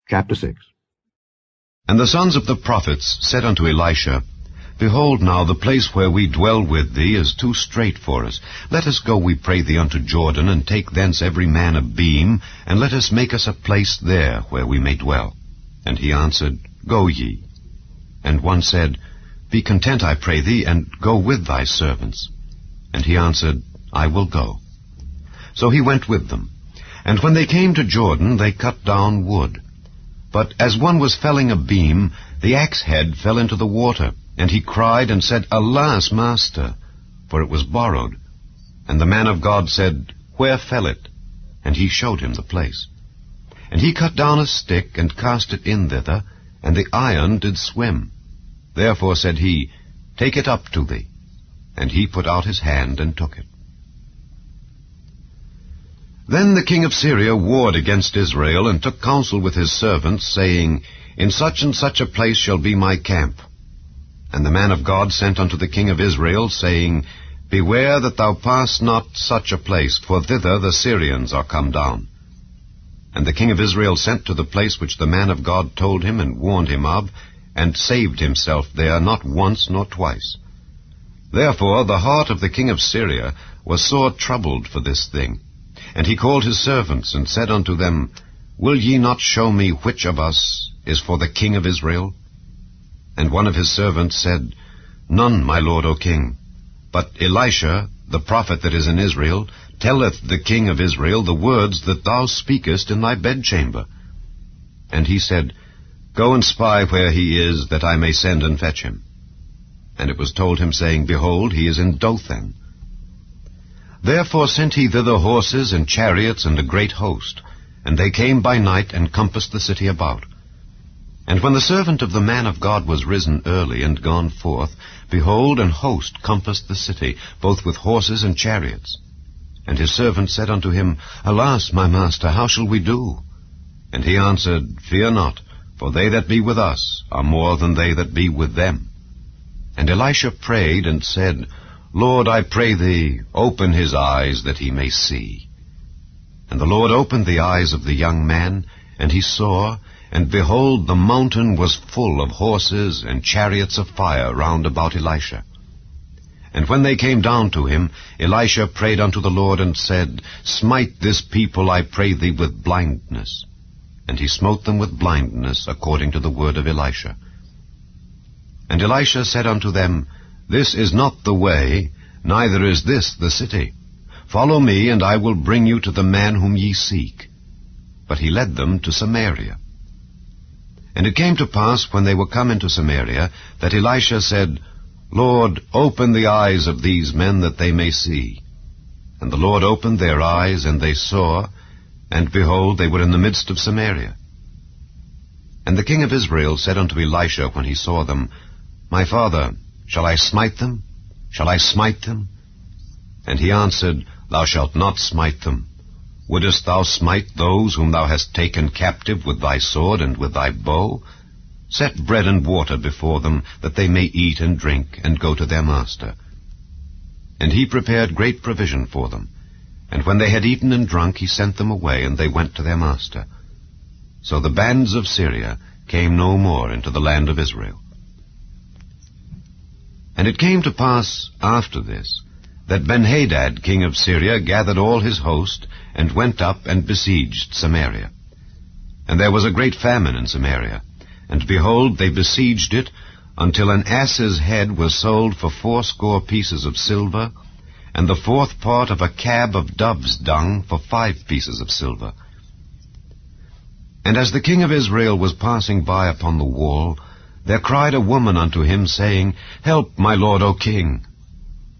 Chapter 6. And the sons of the prophets said unto Elisha, Behold now, the place where we dwell with thee is too strait for us. Let us go, we pray thee, unto Jordan, and take thence every man a beam, and let us make us a place there where we may dwell. And he answered, Go ye. And one said, Be content, I pray thee, and go with thy servants. And he answered, I will go. So he went with them. And when they came to Jordan, they cut down wood. But as one was felling a beam, the axe head fell into the water, and he cried and said, Alas, master, for it was borrowed. And the man of God said, Where fell it? And he showed him the place. And he cut down a stick, and cast it in thither, and the iron did swim. Therefore said he, Take it up to thee. And he put out his hand, and took it. Then the king of Syria warred against Israel, and took counsel with his servants, saying, In such and such a place shall be my camp. And the man of God sent unto the king of Israel, saying, Beware that thou pass not such a place, for thither the Syrians are come down. And the king of Israel sent to the place which the man of God told him and warned him of, and saved himself there not once nor twice. Therefore the heart of the king of Syria was sore troubled for this thing. And he called his servants, and said unto them, Will ye not show me which of us is for the king of Israel? And one of his servants said, None, my lord, O king. But Elisha, the prophet that is in Israel, telleth the king of Israel the words that thou speakest in thy bedchamber. And he said, Go and spy where he is, that I may send and fetch him. And it was told him, saying, Behold, he is in Dothan. Therefore sent he thither horses and chariots and a great host, and they came by night and compassed the city about. And when the servant of the man of God was risen early and gone forth, behold, an host compassed the city, both with horses and chariots. And his servant said unto him, Alas, my master, how shall we do? And he answered, Fear not, for they that be with us are more than they that be with them. And Elisha prayed and said, Lord, I pray thee, open his eyes that he may see. And the Lord opened the eyes of the young man, and he saw, and behold, the mountain was full of horses and chariots of fire round about Elisha. And when they came down to him, Elisha prayed unto the Lord, and said, Smite this people, I pray thee, with blindness. And he smote them with blindness, according to the word of Elisha. And Elisha said unto them, This is not the way, neither is this the city. Follow me, and I will bring you to the man whom ye seek. But he led them to Samaria. And it came to pass, when they were come into Samaria, that Elisha said, Lord, open the eyes of these men, that they may see. And the Lord opened their eyes, and they saw, and behold, they were in the midst of Samaria. And the king of Israel said unto Elisha, when he saw them, My father, shall I smite them? Shall I smite them? And he answered, Thou shalt not smite them. Wouldest thou smite those whom thou hast taken captive with thy sword and with thy bow? Set bread and water before them, that they may eat and drink, and go to their master. And he prepared great provision for them. And when they had eaten and drunk, he sent them away, and they went to their master. So the bands of Syria came no more into the land of Israel. And it came to pass after this, that Benhadad king of Syria gathered all his host, and went up and besieged Samaria. And there was a great famine in Samaria, and behold, they besieged it, until an ass's head was sold for 80 pieces of silver, and the 4th part of a cab of dove's dung for 5 pieces of silver. And as the king of Israel was passing by upon the wall, there cried a woman unto him, saying, Help, my lord, O king.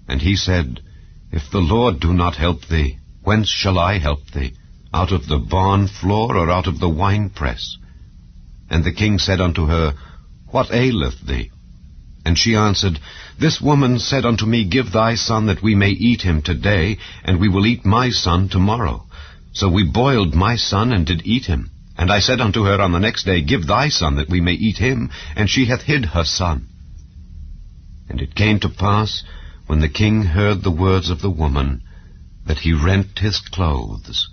And he said, If the Lord do not help thee, whence shall I help thee? Out of the barn floor, or out of the winepress? And the king said unto her, What aileth thee? And she answered, This woman said unto me, Give thy son, that we may eat him today, and we will eat my son tomorrow. So we boiled my son, and did eat him. And I said unto her on the next day, Give thy son, that we may eat him. And she hath hid her son. And it came to pass, when the king heard the words of the woman, that he rent his clothes.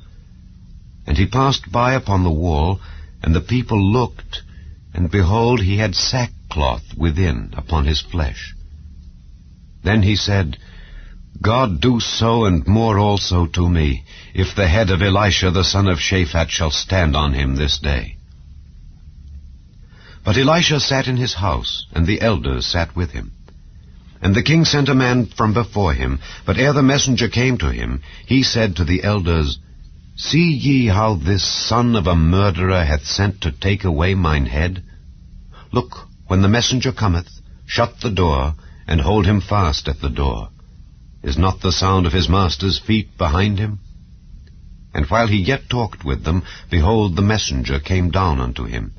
And he passed by upon the wall, And the people looked, and behold, he had sackcloth within upon his flesh. Then he said, God do so and more also to me, if the head of Elisha the son of Shaphat shall stand on him this day. But Elisha sat in his house, and the elders sat with him. And the king sent a man from before him, but ere the messenger came to him, he said to the elders, See ye how this son of a murderer hath sent to take away mine head? Look, when the messenger cometh, shut the door, and hold him fast at the door. Is not the sound of his master's feet behind him? And while he yet talked with them, behold, the messenger came down unto him.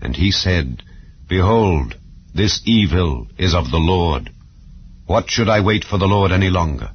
And he said, Behold, this evil is of the Lord. What should I wait for the Lord any longer?